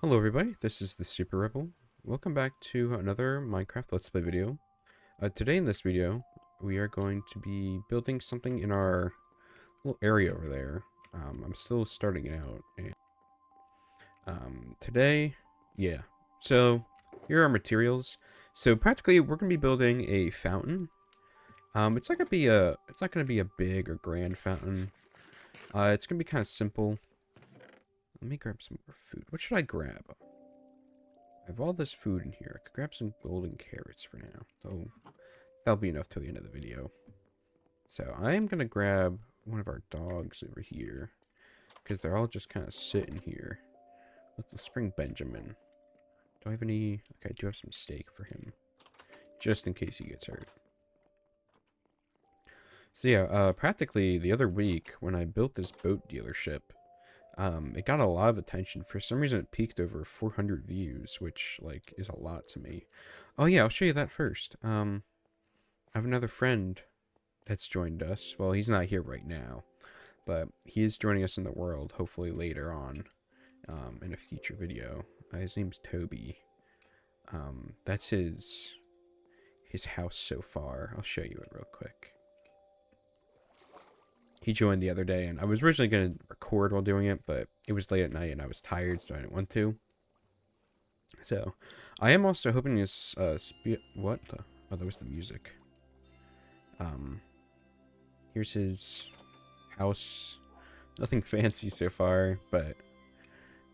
Hello everybody, this is the Super Rebel. Welcome back to another Minecraft Let's Play video. Today in this video, we are going to be building something in our little area over there. I'm still starting it out. And, today, yeah. So, here are our materials. So practically, we're going to be building a fountain. It's not gonna be a big or grand fountain. It's gonna be kind of simple. Let me grab some more food. What should I grab? I have all this food in here. I could grab some golden carrots for now. So that'll be enough till the end of the video. So I am going to grab one of our dogs over here. Because they're all just kind of sitting here. Let's bring Benjamin. Do I have any... Okay, I do have some steak for him. Just in case he gets hurt. So yeah, practically the other week when I built this boat dealership, it got a lot of attention. For some reason, it peaked over 400 views, which, like, is a lot to me. Oh, yeah, I'll show you that first. I have another friend that's joined us. Well, he's not here right now, but he is joining us in the world, hopefully later on, in a future video. His name's Toby. That's his house so far. I'll show you it real quick. He joined the other day, and I was originally going to record while doing it, but it was late at night, and I was tired, so I didn't want to. So, I am also hoping this, what the? Oh, that was the music. Here's his house. Nothing fancy so far, but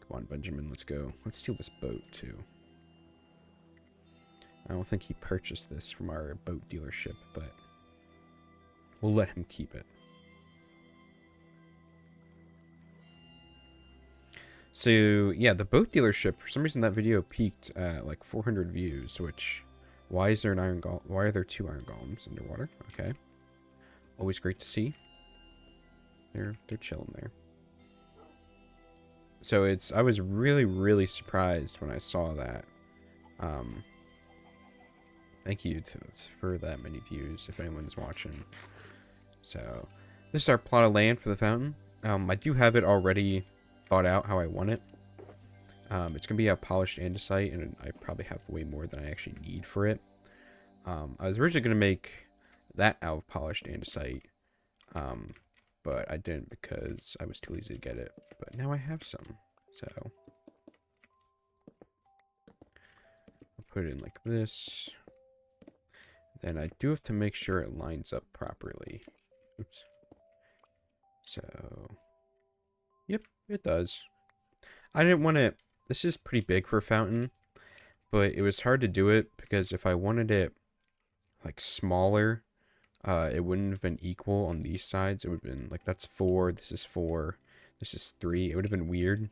come on, Benjamin, let's go. Let's steal this boat, too. I don't think he purchased this from our boat dealership, but we'll let him keep it. So, yeah, the boat dealership, for some reason that video peaked at like 400 views, which, why is there an iron golem? Why are there two iron golems underwater? Okay. Always great to see. They're chilling there. So I was really surprised when I saw that. Thank you for that many views, if anyone's watching. So, this is our plot of land for the fountain. I do have it already thought out how I want it. It's going to be a polished andesite, and I probably have way more than I actually need for it. I was originally going to make that out of polished andesite, but I didn't because I was too lazy to get it. But now I have some, so I'll put it in like this. Then I do have to make sure it lines up properly. Oops. So, yep, it does. I didn't want it. This is pretty big for a fountain, but it was hard to do it because if I wanted it like smaller, it wouldn't have been equal on these sides. It would have been like, that's 4, this is 4, this is 3. It would have been weird.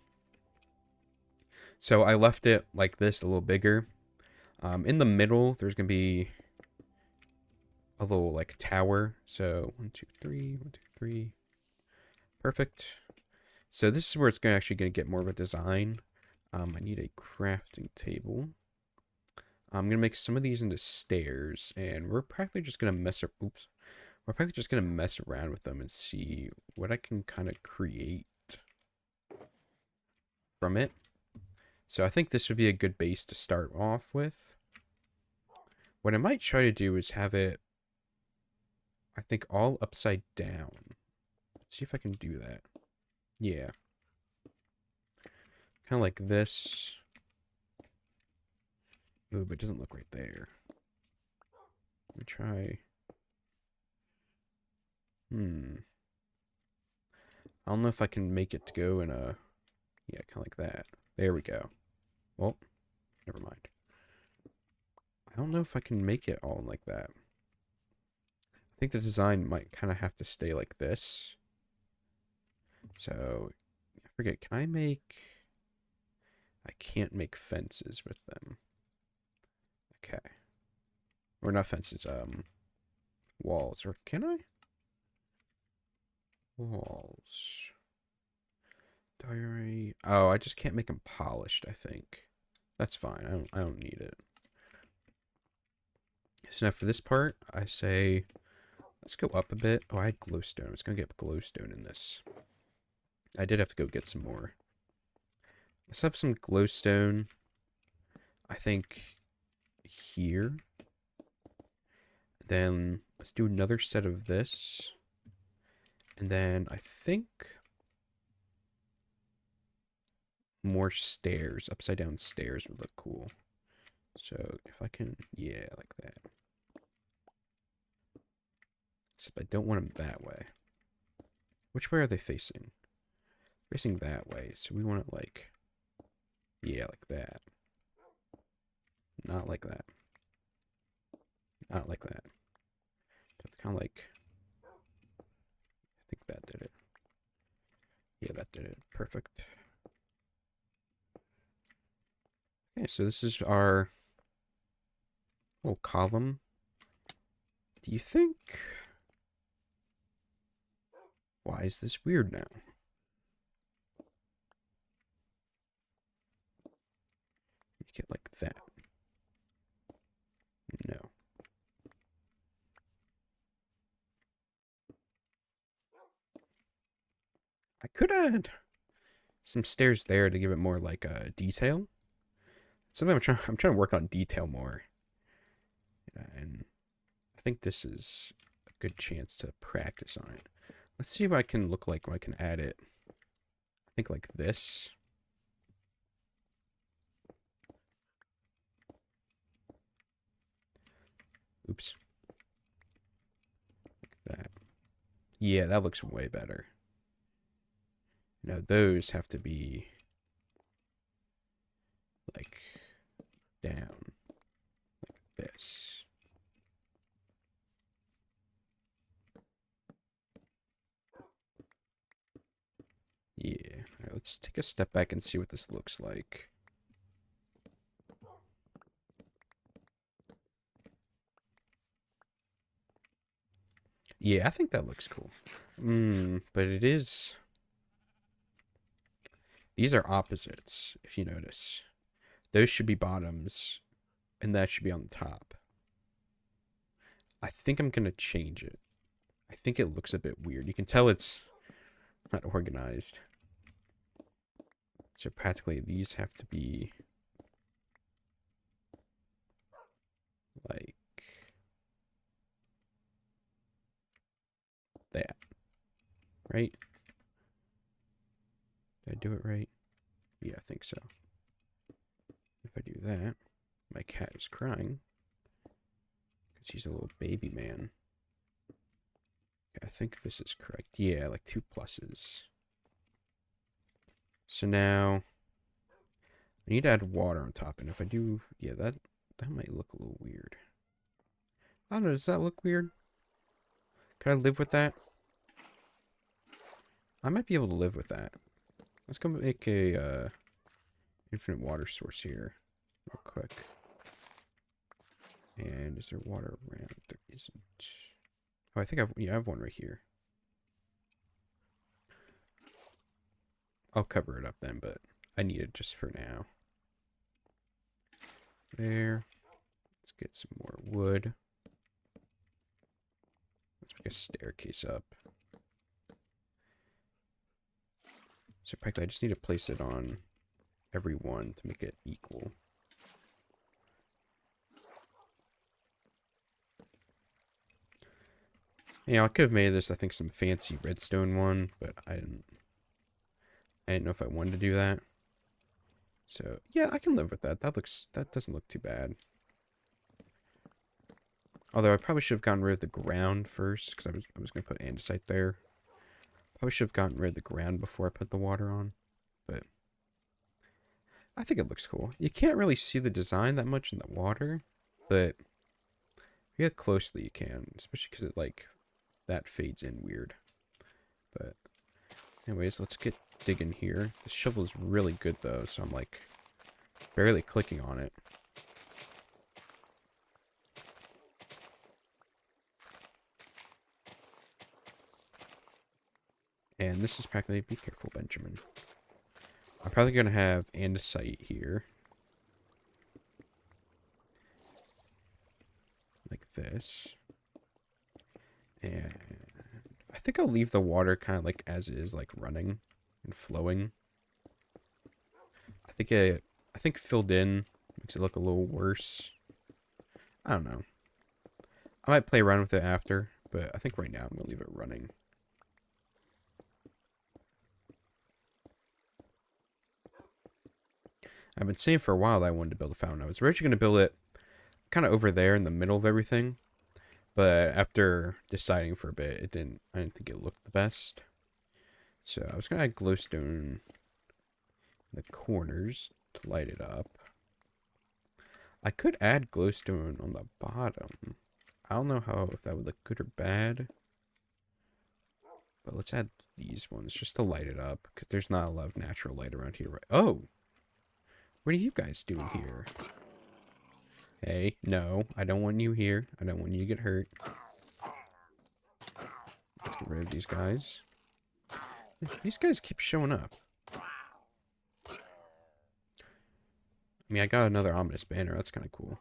So I left it like this, a little bigger. In the middle, there's going to be a little like tower. So 1, 2, 3, 1, 2, 3. Perfect. So this is where it's actually going to get more of a design. I need a crafting table. I'm going to make some of these into stairs, and we're practically just going to We're practically just going to mess around with them and see what I can kind of create from it. So I think this would be a good base to start off with. What I might try to do is have it, I think, all upside down. Let's see if I can do that. Yeah. Kind of like this. Ooh, but it doesn't look right there. Let me try. I don't know if I can make it to go in a... Yeah, kind of like that. There we go. Well, never mind. I don't know if I can make it all like that. I think the design might kind of have to stay like this. So, I forget, can I make... I can't make fences with them. Okay. Or not fences, walls. Or can I? Walls. Diary. Oh, I just can't make them polished, I think. That's fine. I don't need it. So now for this part, I say, let's go up a bit. Oh, I had glowstone. It's going to get glowstone in this. I did have to go get some more. Let's have some glowstone. I think here. Then let's do another set of this. And then I think more stairs, upside down stairs would look cool. So if I can, yeah, like that. Except I don't want them that way. Which way are they facing? Facing that way. So we want it like, yeah, like that. Not like that. Not like that. Kind of like, I think that did it. Yeah, that did it. Perfect. Okay, so this is our little column. Do you think... Why is this weird now? Make it like that. No. I could add some stairs there to give it more like detail. Something I'm trying to work on detail more. And I think this is a good chance to practice on it. Let's see what I can look like when I can add it. I think like this. Oops. Like that. Yeah, that looks way better. Now those have to be like down like this. Yeah. All right, let's take a step back and see what this looks like. Yeah, I think that looks cool. But it is... These are opposites, if you notice. Those should be bottoms, and that should be on the top. I think I'm going to change it. I think it looks a bit weird. You can tell it's not organized. So practically these have to be like that. Right? Did I do it right? Yeah, I think so. If I do that, my cat is crying because he's a little baby man. I think this is correct. Yeah, like 2 pluses. So now I need to add water on top, and if I do, yeah, that might look a little weird. I don't know, does that look weird? Can I live with that? I might be able to live with that. Let's go make a infinite water source here real quick. And is there water around? There isn't. Oh, I think I have one right here. I'll cover it up then, but I need it just for now. There. Let's get some more wood. Let's make a staircase up. So practically I just need to place it on every one to make it equal. Yeah, I could have made this, I think, some fancy redstone one, but I didn't know if I wanted to do that. So yeah, I can live with that. That doesn't look too bad. Although I probably should have gotten rid of the ground first, because I was gonna put andesite there. Probably should have gotten rid of the ground before I put the water on, but I think it looks cool. You can't really see the design that much in the water, but if you get closely you can, especially because it like that fades in weird. But anyways, let's get digging here. The shovel is really good though, so I'm like barely clicking on it. And this is practically, be careful, Benjamin. I'm probably going to have andesite here. Like this. And I think I'll leave the water kind of like as it is, like running and flowing. I think filled in makes it look a little worse. I don't know. I might play around with it after, but I think right now I'm gonna leave it running. I've been saying for a while that I wanted to build a fountain. I was originally going to build it kind of over there in the middle of everything, but after deciding for a bit, I didn't think it looked the best. So I was going to add glowstone in the corners to light it up. I could add glowstone on the bottom. I don't know if that would look good or bad. But let's add these ones just to light it up, because there's not a lot of natural light around here. Right? Oh! What are you guys doing here? Hey, no, I don't want you here. I don't want you to get hurt. Let's get rid of these guys. These guys keep showing up. I mean, I got another ominous banner. That's kind of cool.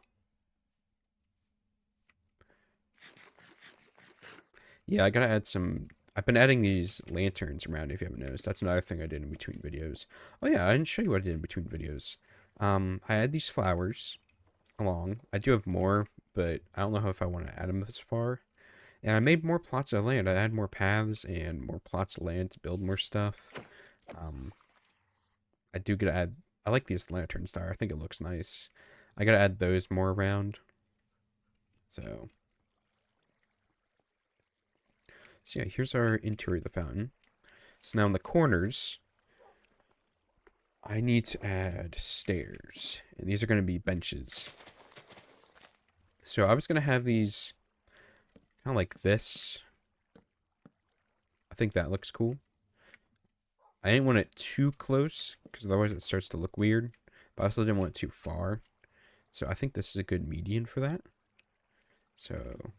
Yeah, I gotta add some... I've been adding these lanterns around, if you haven't noticed. That's another thing I did in between videos. Oh yeah, I didn't show you what I did in between videos. I had these flowers along. I do have more, but I don't know if I want to add them this far. And I made more plots of land. I had more paths and more plots of land to build more stuff. I do gotta add... I like these lantern star. I think it looks nice. I gotta add those more around. So yeah, here's our interior of the fountain. So now in the corners, I need to add stairs. And these are going to be benches. So I was going to have these kind of like this. I think that looks cool. I didn't want it too close, because otherwise it starts to look weird. But I also didn't want it too far. So I think this is a good median for that. So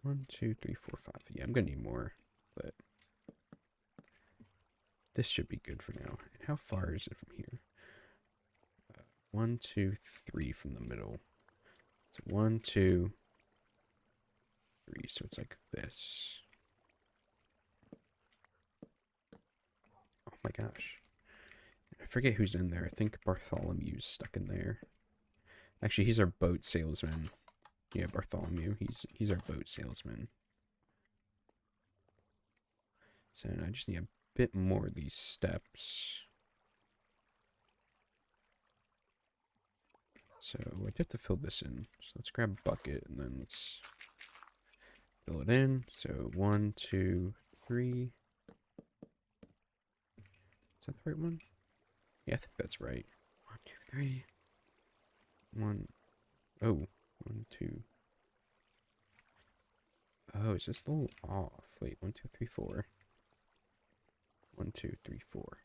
1, 2, 3, 4, 5. Yeah, I'm going to need more. But this should be good for now. And how far is it from here? 1, 2, 3 from the middle. So 1, 2, 3. So it's like this. Oh my gosh. I forget who's in there. I think Bartholomew's stuck in there. Actually, he's our boat salesman. Yeah, Bartholomew. He's our boat salesman. So I just need a bit more of these steps. So I have to fill this in. So let's grab a bucket and then let's fill it in. So 1, 2, 3. Is that the right one? Yeah, I think that's right. 1, 2, 3. 1. Oh, 1, 2. Oh, is this a little off? Wait, 1, 2, 3, 4. 1, 2, 3, 4.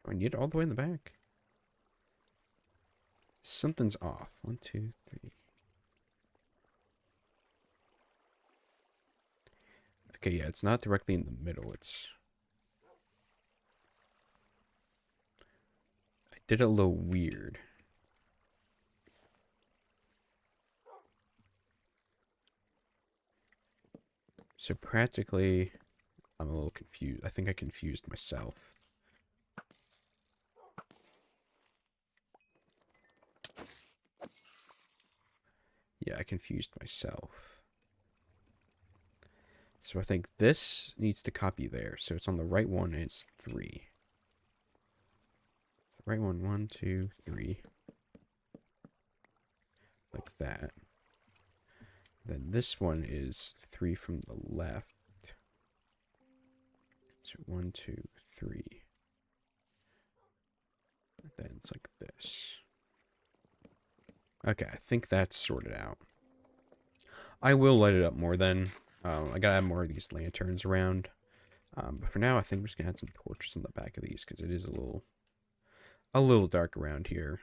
Do I need it all the way in the back? Something's off. 1, 2, 3. Okay, yeah, it's not directly in the middle. I did it a little weird. So practically, I'm a little confused. I think I confused myself. Yeah, I confused myself. So I think this needs to copy there. So it's on the right one and it's 3. It's the right one. 1, 2, 3. Like that. Then this one is 3 from the left. So 1, 2, 3. Then it's like this. Okay, I think that's sorted out. I will light it up more then. I gotta have more of these lanterns around. But for now, I think we're just gonna add some torches on the back of these because it is a little dark around here.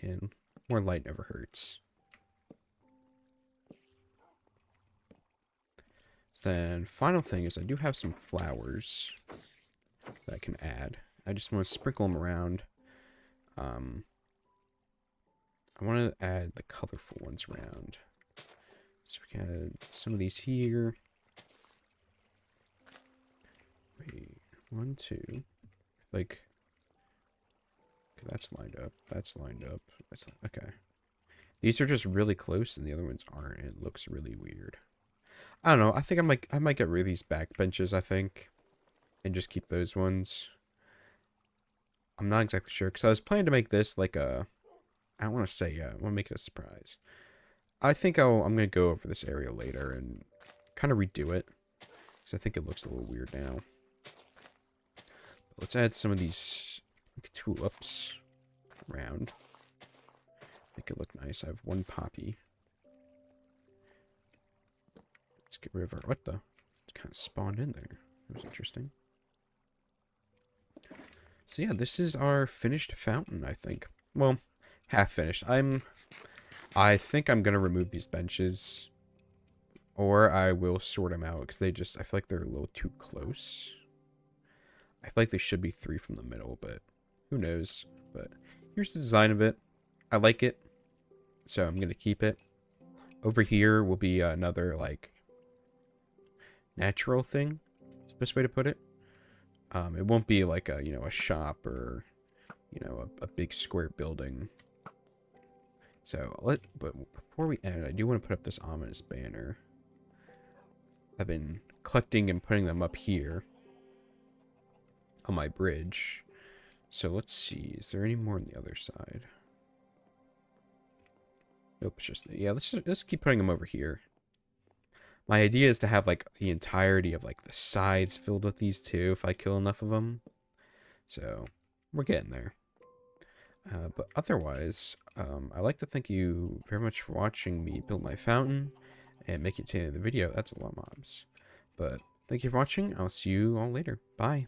And more light never hurts. So then, final thing is I do have some flowers that I can add. I just want to sprinkle them around. I want to add the colorful ones around. So we can add some of these here. 1, 2. Like, okay, that's lined up. That's lined up. Okay. These are just really close and the other ones aren't. It looks really weird. I don't know. I think I might get rid of these back benches, I think. And just keep those ones. I'm not exactly sure. Because I was planning to make this like a... I don't want to say, I want to make it a surprise. I think I'm going to go over this area later and kind of redo it. Because I think it looks a little weird now. Let's add some of these tulips around. Make it look nice. I have 1 poppy. Let's get rid of our... What the? It kind of spawned in there. That was interesting. So yeah, this is our finished fountain, I think. Well, half finished. I think I'm going to remove these benches. Or I will sort them out. Because I feel like they're a little too close. I feel like they should be 3 from the middle, but who knows. But here's the design of it. I like it. So I'm going to keep it. Over here will be another, like, natural thing. That's the best way to put it. It won't be like a, a shop or, a big square building. So, but before we end, I do want to put up this ominous banner. I've been collecting and putting them up here on my bridge. So let's see, is there any more on the other side? Nope, it's just, yeah, let's keep putting them over here. My idea is to have, like, the entirety of, like, the sides filled with these two if I kill enough of them. So, we're getting there. But otherwise, I'd like to thank you very much for watching me build my fountain and make it to the end of the video. That's a lot of mobs. But thank you for watching. I'll see you all later. Bye.